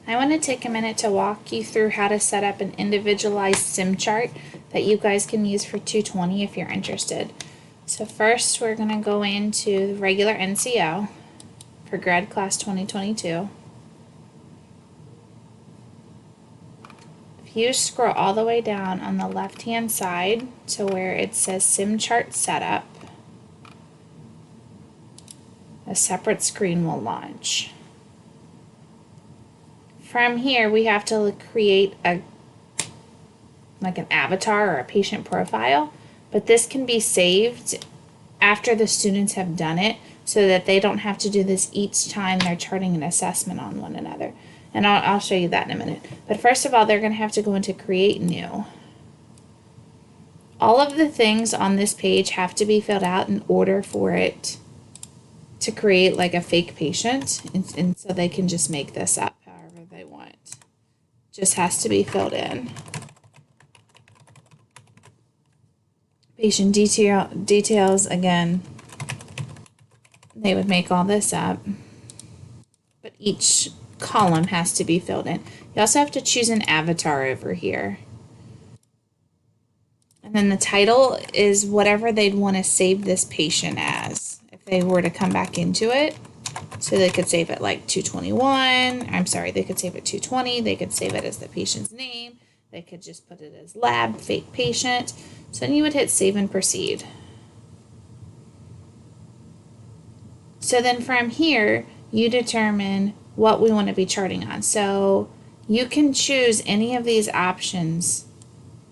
I want to take a minute to walk you through how to set up an individualized sim chart that you guys can use for 220 if you're interested. So first we're going to go into the regular NCO for grad class 2022. If you scroll all the way down on the left hand side to where it says sim chart setup, a separate screen will launch. From here, we have to create an avatar or a patient profile, but this can be saved after the students have done it so that they don't have to do this each time they're charting an assessment on one another. And I'll show you that in a minute. But first of all, they're going to have to go into Create New. All of the things on this page have to be filled out in order for it to create like a fake patient, and so they can just make this up however they want. Just has to be filled in. Patient details, again, they would make all this up, but each column has to be filled in. You also have to choose an avatar over here. And then the title is whatever they'd want to save this patient as if they were to come back into it. So they could save it like 221. I'm sorry, they could save it 220. They could save it as the patient's name. They could just put it as lab fake patient. So then you would hit save and proceed. So then from here, you determine what we want to be charting on. So you can choose any of these options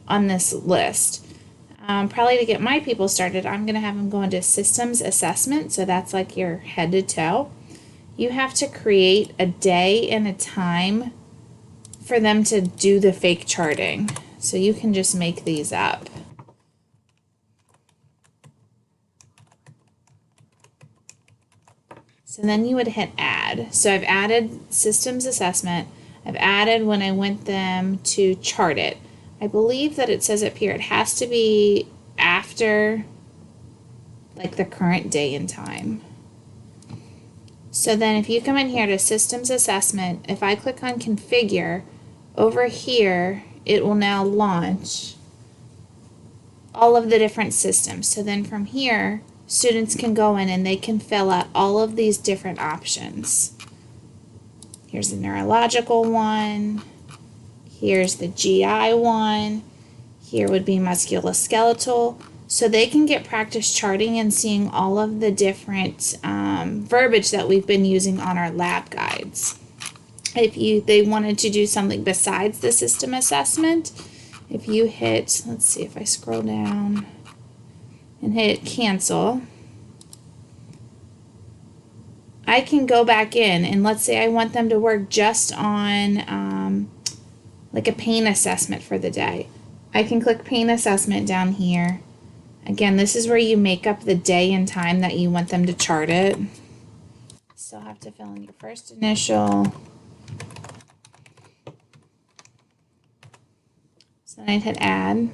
on this list. Probably to get my people started, I'm going to have them go into systems assessment. So that's like your head to toe. You have to create a day and a time for them to do the fake charting. So you can just make these up. So then you would hit add. So I've added systems assessment. I've added when I want them to chart it. I believe that it says up here it has to be after like the current day and time. So then if you come in here to systems assessment, if I click on configure, over here it will now launch all of the different systems. So then from here, students can go in and they can fill out all of these different options. Here's the neurological one. Here's the GI one. Here would be musculoskeletal. So they can get practice charting and seeing all of the different verbiage that we've been using on our lab guides. If they wanted to do something besides the system assessment, if you hit, let's see if I scroll down and hit cancel, I can go back in and let's say I want them to work just on like a pain assessment for the day. I can click pain assessment down here. Again, this is where you make up the day and time that you want them to chart it. Still have to fill in your first initial. So then I'd hit add.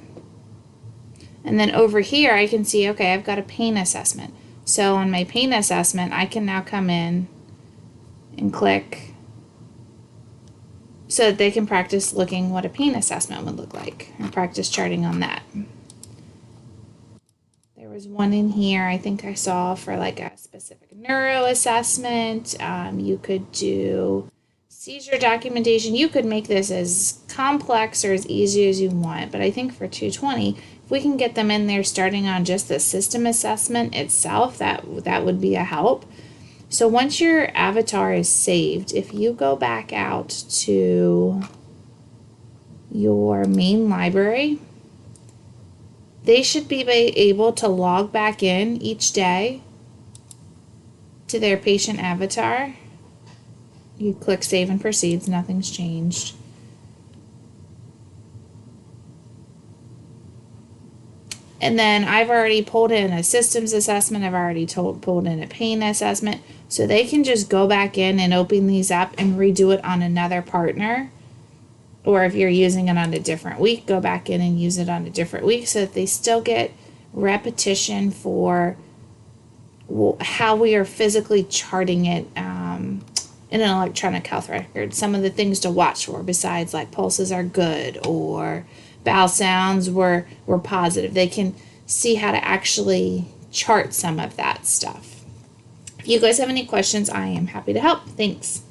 And then over here I can see, okay, I've got a pain assessment. So on my pain assessment, I can now come in and click so that they can practice looking what a pain assessment would look like and practice charting on that. There was one in here I think I saw for like a specific neuro assessment. You could do seizure documentation. You could make this as complex or as easy as you want, but I think for 220, if we can get them in there starting on just the system assessment itself, that would be a help. So once your avatar is saved, if you go back out to your main library, they should be able to log back in each day to their patient avatar. You click save and proceeds, nothing's changed. And then I've already pulled in a systems assessment. I've already pulled in a pain assessment. So they can just go back in and open these up and redo it on another partner. Or if you're using it on a different week, go back in and use it on a different week so that they still get repetition for how we are physically charting it in an electronic health record, some of the things to watch for besides like pulses are good or bowel sounds were positive. They can see how to actually chart some of that stuff. If you guys have any questions, I am happy to help. Thanks.